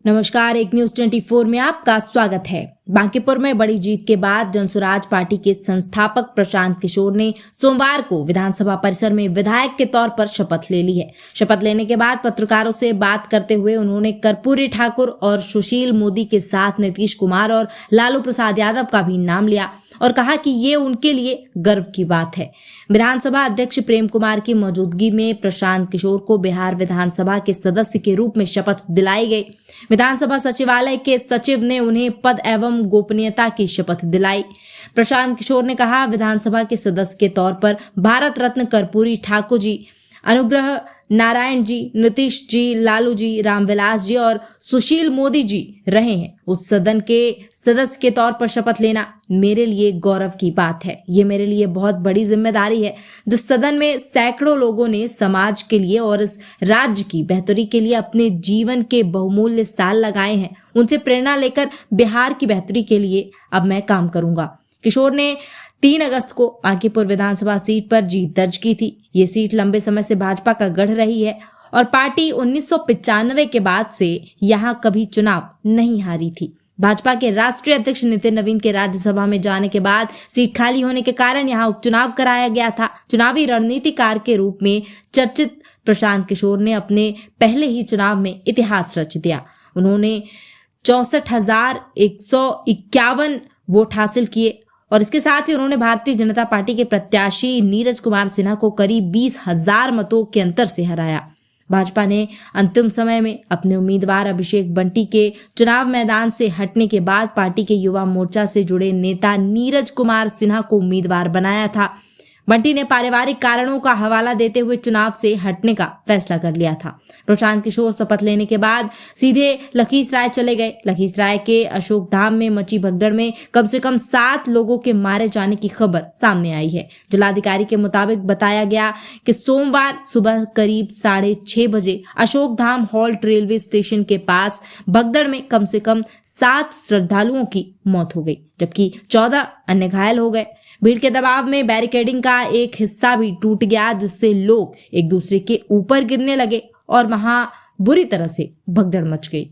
नमस्कार, एक न्यूज 24 में आपका स्वागत है। बांकीपुर में बड़ी जीत के बाद जनसुराज पार्टी के संस्थापक प्रशांत किशोर ने सोमवार को विधानसभा परिसर में विधायक के तौर पर शपथ ले ली है। शपथ लेने के बाद पत्रकारों से बात करते हुए उन्होंने कर्पूरी ठाकुर और सुशील मोदी के साथ नीतीश कुमार और लालू प्रसाद यादव का भी नाम लिया और कहा कि ये उनके लिए गर्व की बात है। विधानसभा अध्यक्ष प्रेम कुमार की मौजूदगी में प्रशांत किशोर को बिहार विधानसभा के सदस्य के रूप में शपथ दिलाई गई। विधानसभा सचिवालय के सचिव ने उन्हें पद एवं गोपनीयता की शपथ दिलाई। प्रशांत किशोर ने कहा, विधानसभा के सदस्य के तौर पर भारत रत्न कर्पूरी ठाकुर जी, अनुग्रह नारायण जी, नीतीश जी, लालू जी, रामविलास जी और सुशील मोदी जी रहे हैं। उस सदन के सदस्य के तौर पर शपथ लेना मेरे लिए गौरव की बात है। ये मेरे लिए बहुत बड़ी जिम्मेदारी है। जिस सदन में सैकड़ों लोगों ने समाज के लिए और इस राज्य की बेहतरी के लिए अपने जीवन के बहुमूल्य साल लगाए हैं, उनसे प्रेरणा लेकर बिहार की बेहतरी के लिए अब मैं काम करूंगा। किशोर ने 3 अगस्त को बांकीपुर विधानसभा सीट पर जीत दर्ज की थी। ये सीट लंबे समय से भाजपा का गढ़ रही है और पार्टी 1995 के बाद से यहां कभी चुनाव नहीं हारी थी। भाजपा के राष्ट्रीय अध्यक्ष नितिन नवीन के राज्यसभा में जाने के बाद सीट खाली होने के कारण यहां उपचुनाव कराया गया था। चुनावी रणनीतिकार के रूप में चर्चित प्रशांत किशोर ने अपने पहले ही चुनाव में इतिहास रच दिया। उन्होंने 64,151 वोट हासिल किए और इसके साथ ही उन्होंने भारतीय जनता पार्टी के प्रत्याशी नीरज कुमार सिन्हा को करीब 20,000 मतों के अंतर से हराया। भाजपा ने अंतिम समय में अपने उम्मीदवार अभिषेक बंटी के चुनाव मैदान से हटने के बाद पार्टी के युवा मोर्चा से जुड़े नेता नीरज कुमार सिन्हा को उम्मीदवार बनाया था। बंटी ने पारिवारिक कारणों का हवाला देते हुए चुनाव से हटने का फैसला कर लिया था। प्रशांत किशोर शपथ लेने के बाद सीधे लखीसराय चले गए। लखीसराय के अशोक धाम में मची भगदड़ में कम से कम 7 लोगों के मारे जाने की खबर सामने आई है। जिलाधिकारी के मुताबिक बताया गया कि सोमवार सुबह करीब 6:30 बजे Ashok Dham halt railway station के पास भगदड़ में कम से कम 7 श्रद्धालुओं की मौत हो गई, जबकि 14 अन्य घायल हो गए। भीड़ के दबाव में बैरिकेडिंग का एक हिस्सा भी टूट गया, जिससे लोग एक दूसरे के ऊपर गिरने लगे और वहां बुरी तरह से भगदड़ मच गई।